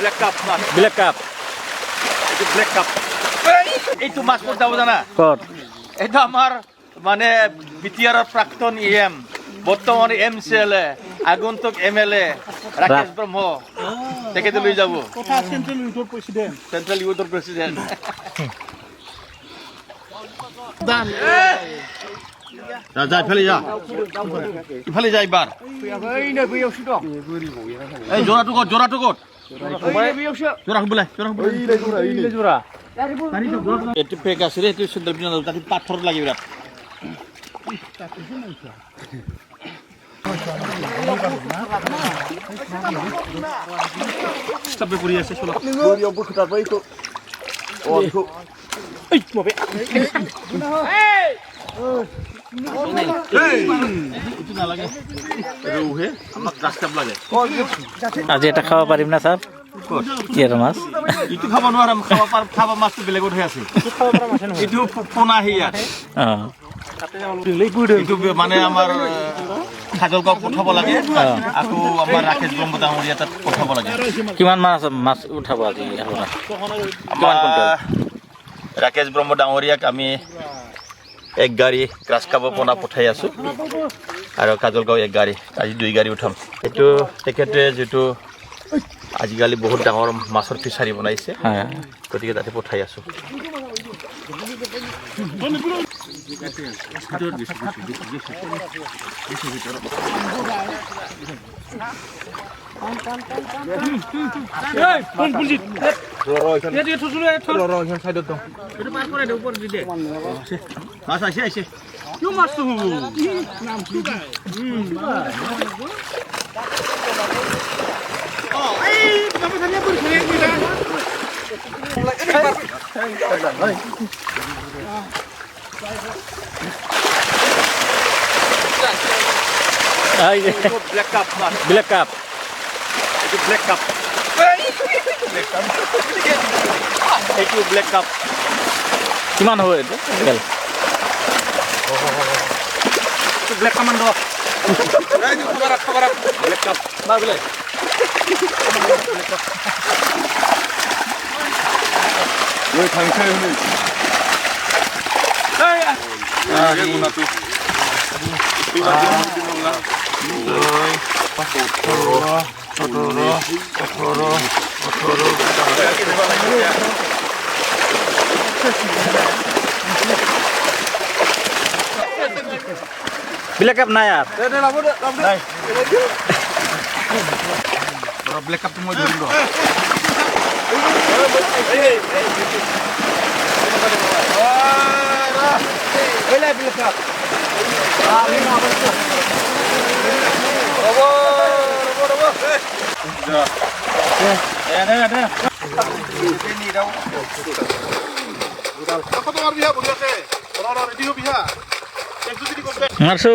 Black cup black cup black cup এইটো মাছ ক'ত যাব জানা ক'ত এইটো আমাৰ মানে বিটিআৰৰ প্ৰাক্তন ইএম বৰ্তমান MCLA আগন্তুক MLA ৰাকেশ ব্ৰহ্ম তেখেতে লৈ যাব চেণ্ট্ৰেল ইউথৰ প্ৰেচিডেণ্ট যা ইফালে যা ইফালে যা এইবাৰ এই জোৰাটো ক'ত জোৰা বোলে এইটো পেক আছিলে এইটো চেণ্ট্ৰেল তাতে পাথৰ লাগে বিৰাট Sampai kuliah saya sulap. Yang berketat baik itu. Oh, itu. Itu na lagi. Ruhe, amak raskap lagi. আজি এটা খাব পাৰিম না স্যাৰ কি আৰু মাছ itu খাব নোৱাৰাম খাব মাছটো বেলেগত হৈ আছে এইটো পোনা হিয়া এইটো মানে আমাৰ খাজলগাঁও পঠাব লাগে আকৌ আমাৰ ৰাকেশ ব্ৰহ্ম ডাঙৰীয়া তাত পঠাব লাগে কিমান মাছ উঠাব আজি আপোনাৰ ৰাকেশ ব্ৰহ্ম ডাঙৰীয়াক আমি এক গাড়ী গ্ৰাছ কাপ পোনা পঠাই আছো আৰু খাজলগাঁও এক গাড়ী আজি 2 গাড়ী উঠাম এইটো তেখেতে যেটো আজিকালি বহুত ডাঙৰ মাছৰ ফিচাৰী বনাইছে গতিকে তাতে পঠাই আছো মাছ আহিছে কিয় মাছটো ব্ল্যাক কাপ ব্ল্যাক কাপ এইটো ব্ল্যাক কাপ এইটো ব্ল্যাক কাপ কিমান হ'ব এইটো ব্ল্যাক কামান্ডো ব্ল্যাক কাপ না বলে 왜 당차에 오늘 아 이거나또 ব্ল্যাক কাপ নাই আর নাই ব্ল্যাক কাপ মই ধৰিম মাৰছো